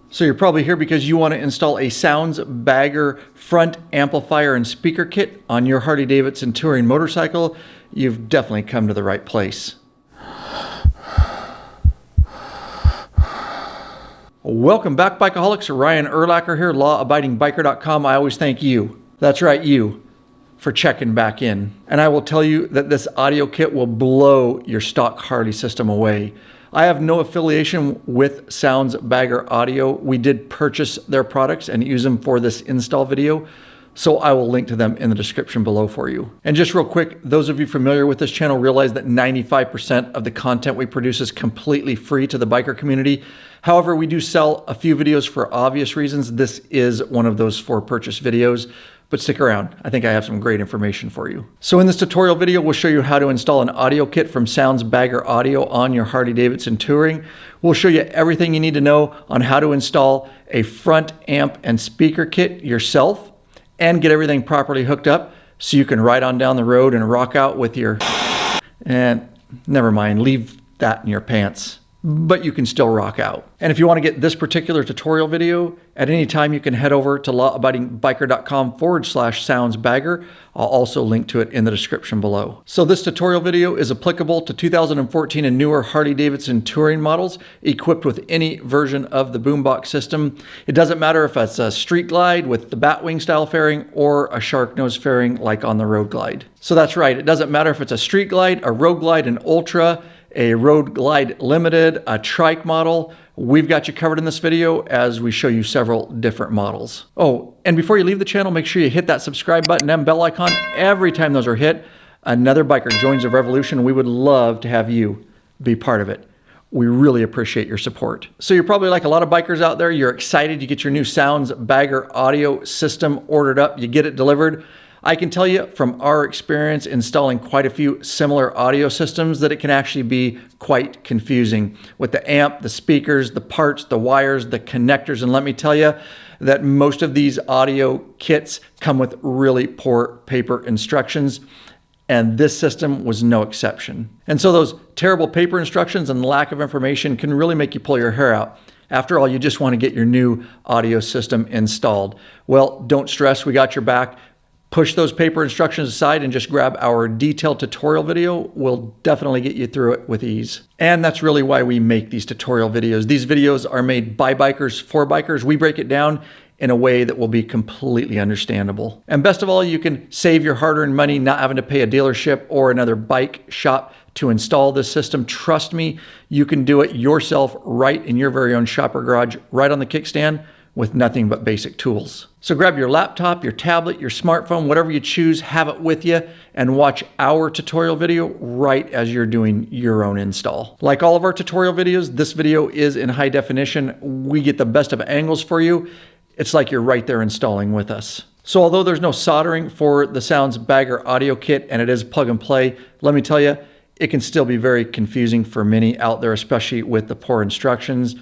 So you're probably here because you want to install a Soundz Bagger front amplifier and speaker kit on your Harley-Davidson touring motorcycle. You've definitely come to the right place. Welcome back, Bikeaholics. Ryan Erlacher here, lawabidingbiker.com. I always thank you, that's right, you, for checking back in. And I will tell you that this audio kit will blow your stock Harley system away. I have no affiliation with Soundz Bagger Audio. We did purchase their products and use them for this install video, so I will link to them in the description below for you. And just real quick, those of you familiar with this channel realize that 95% of the content we produce is completely free to the biker community. However, we do sell a few videos for obvious reasons. This is one of those for purchase videos, but stick around. I think I have some great information for you. So in this tutorial video, we'll show you how to install an audio kit from Soundz Bagger Audio on your Harley-Davidson touring. We'll show you everything you need to know on how to install a front amp and speaker kit yourself and get everything properly hooked up so you can ride on down the road and rock out with your, and never mind, leave that in your pants, but you can still rock out. And if you want to get this particular tutorial video, at any time you can head over to lawabidingbiker.com/Soundz Bagger. I'll also link to it in the description below. So this tutorial video is applicable to 2014 and newer Harley-Davidson touring models equipped with any version of the boombox system. It doesn't matter if it's a street glide with the batwing style fairing or a shark nose fairing like on the road glide. So that's right, it doesn't matter if it's a street glide, a road glide, an ultra, a road glide limited, a trike model. We've got you covered in this video as we show you several different models. Oh, and before you leave the channel, make sure you hit that subscribe button and bell icon. Every time those are hit, another biker joins the revolution. We would love to have you be part of it. We really appreciate your support. So you're probably like a lot of bikers out there. You're excited you get your new Soundz Bagger audio system ordered up. You get it delivered. I can tell you from our experience installing quite a few similar audio systems that it can actually be quite confusing with the amp, the speakers, the parts, the wires, the connectors. And let me tell you that most of these audio kits come with really poor paper instructions, and this system was no exception. And so those terrible paper instructions and lack of information can really make you pull your hair out. After all, you just want to get your new audio system installed. Well, don't stress, we got your back. Push those paper instructions aside and just grab our detailed tutorial video. We'll definitely get you through it with ease. And that's really why we make these tutorial videos. These videos are made by bikers for bikers. We break it down in a way that will be completely understandable. And best of all, you can save your hard-earned money not having to pay a dealership or another bike shop to install this system. Trust me, you can do it yourself right in your very own shop or garage, right on the kickstand, with nothing but basic tools. So grab your laptop, your tablet, your smartphone, whatever you choose, have it with you, and watch our tutorial video right as you're doing your own install. Like all of our tutorial videos, this video is in high definition. We get the best of angles for you. It's like you're right there installing with us. So although there's no soldering for the Soundz Bagger audio kit and it is plug and play, let me tell you, it can still be very confusing for many out there, especially with the poor instructions.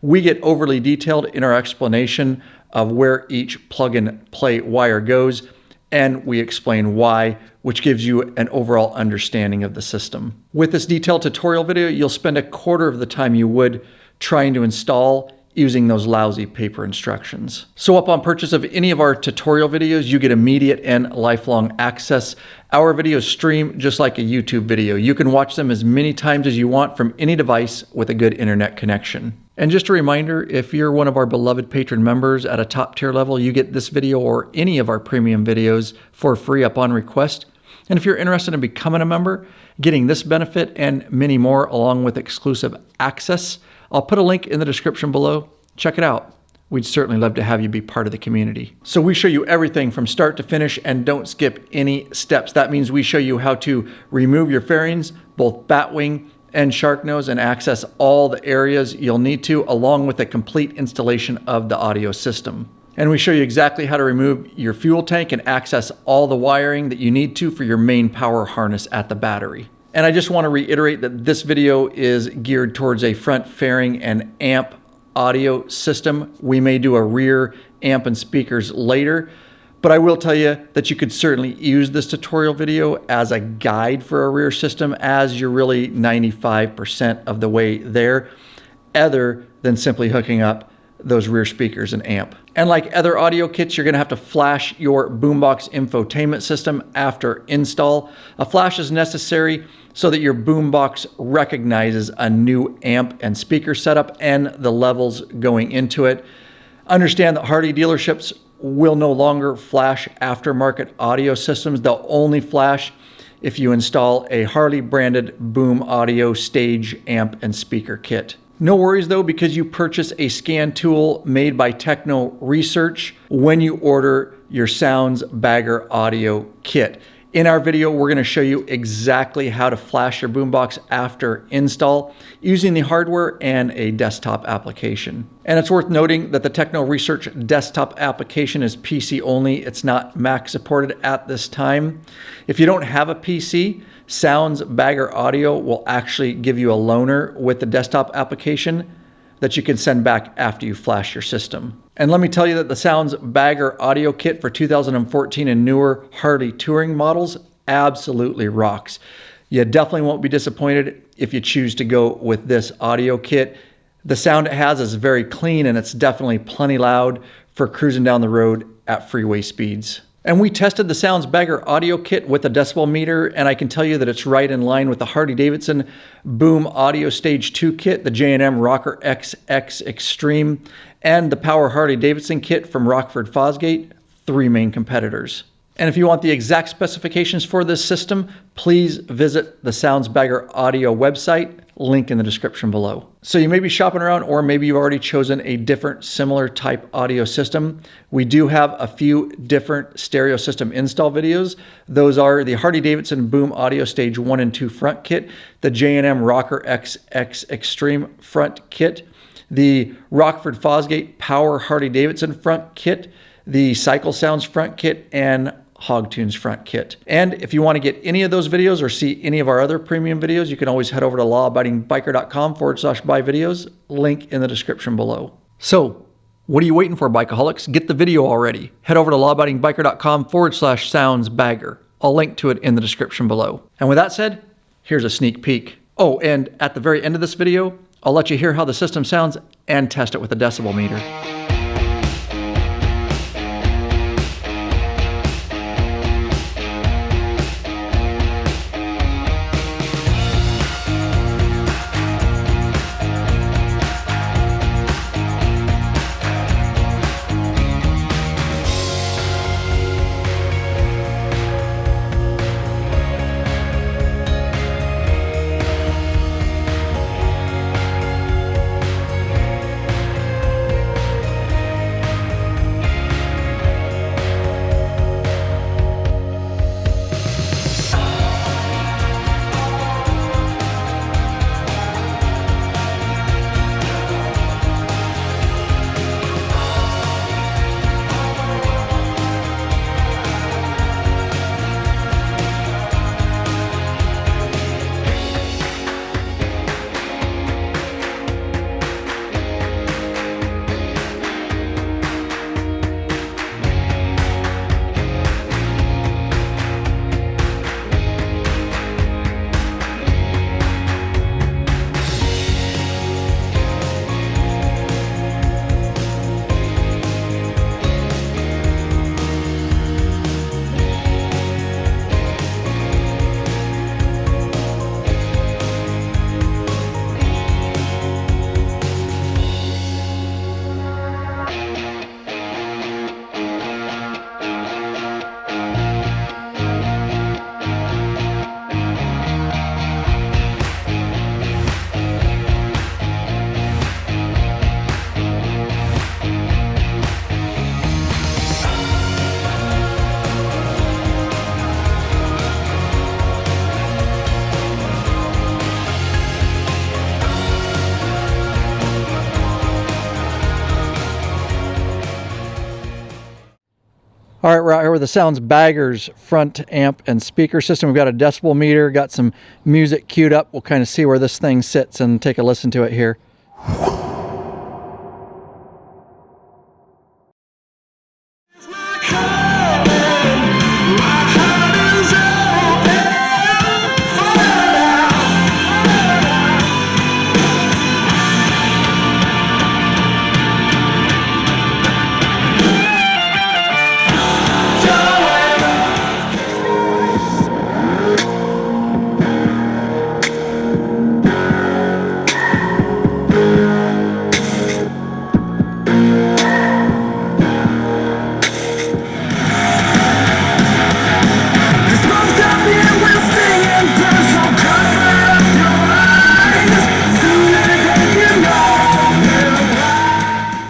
We get overly detailed in our explanation of where each plug and play wire goes, and we explain why, which gives you an overall understanding of the system. With this detailed tutorial video, you'll spend a quarter of the time you would trying to install using those lousy paper instructions. So upon purchase of any of our tutorial videos, you get immediate and lifelong access. Our videos stream just like a YouTube video. You can watch them as many times as you want from any device with a good internet connection. And just a reminder, if you're one of our beloved patron members at a top tier level, you get this video or any of our premium videos for free upon request. And if you're interested in becoming a member, getting this benefit and many more along with exclusive access, I'll put a link in the description below. Check it out. We'd certainly love to have you be part of the community. So we show you everything from start to finish and don't skip any steps. That means we show you how to remove your fairings, both batwing and shark nose, and access all the areas you'll need to, along with a complete installation of the audio system. And we show you exactly how to remove your fuel tank and access all the wiring that you need to for your main power harness at the battery. And I just want to reiterate that this video is geared towards a front fairing and amp audio system. We may do a rear amp and speakers later, but I will tell you that you could certainly use this tutorial video as a guide for a rear system as you're really 95% of the way there, other than simply hooking up those rear speakers and amp. And like other audio kits, you're gonna have to flash your boombox infotainment system after install. A flash is necessary so that your boombox recognizes a new amp and speaker setup and the levels going into it. Understand that Harley dealerships will no longer flash aftermarket audio systems. They'll only flash if you install a Harley branded Boom audio stage amp and speaker kit. No worries though, because you purchase a scan tool made by Techno Research when you order your Soundz Bagger audio kit. In our video, we're going to show you exactly how to flash your boombox after install using the hardware and a desktop application. And it's worth noting that the Techno Research desktop application is PC only. It's not Mac supported at this time. If you don't have a PC, Soundz Bagger Audio will actually give you a loaner with the desktop application that you can send back after you flash your system. And let me tell you that the Soundz Bagger audio kit for 2014 and newer Harley touring models absolutely rocks. You definitely won't be disappointed if you choose to go with this audio kit. The sound it has is very clean and it's definitely plenty loud for cruising down the road at freeway speeds. And we tested the Soundz Bagger audio kit with a decibel meter, and I can tell you that it's right in line with the Harley-Davidson Boom Audio Stage 2 kit, the J&M Rocker XX Extreme, and the Power Harley-Davidson kit from Rockford Fosgate, three main competitors. And if you want the exact specifications for this system, please visit the Soundz Bagger audio website, link in the description below. So you may be shopping around, or maybe you've already chosen a different similar type audio system. We do have a few different stereo system install videos. Those are the Harley-Davidson Boom Audio Stage 1 and 2 front kit, the J&M Rocker XX Extreme front kit, the Rockford Fosgate Power Harley-Davidson front kit, the Cycle Sounds front kit, and Hogtunes front kit. And if you want to get any of those videos or see any of our other premium videos, you can always head over to lawabidingbiker.com/buy videos, link in the description below. So what are you waiting for, bikeaholics? Get the video already. Head over to lawabidingbiker.com/Soundz Bagger. I'll link to it in the description below. And with that said, here's a sneak peek. Oh, and at the very end of this video, I'll let you hear how the system sounds and test it with a decibel meter. All right, we're out here with the Soundz Bagger's front amp and speaker system. We've got a decibel meter, got some music queued up. We'll kind of see where this thing sits and take a listen to it here.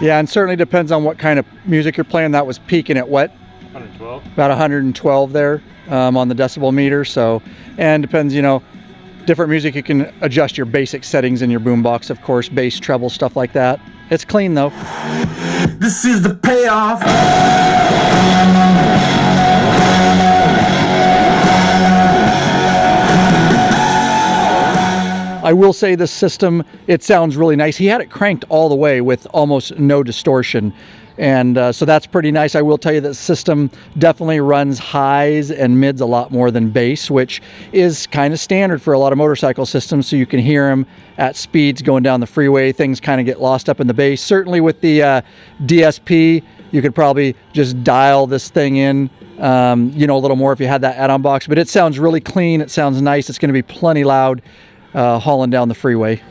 Yeah, and certainly depends on what kind of music you're playing. That was peaking at what? 112. About 112 there on the decibel meter. So, and depends, you know, different music, you can adjust your basic settings in your boombox, of course, bass, treble, stuff like that. It's clean though. This is the payoff. I will say this system, it sounds really nice. He had it cranked all the way with almost no distortion. And so that's pretty nice. I will tell you that system definitely runs highs and mids a lot more than bass, which is kind of standard for a lot of motorcycle systems. So you can hear them at speeds going down the freeway. Things kind of get lost up in the bass. Certainly with the DSP, you could probably just dial this thing in, you know, a little more if you had that add-on box. But it sounds really clean. It sounds nice. It's going to be plenty loud hauling down the freeway.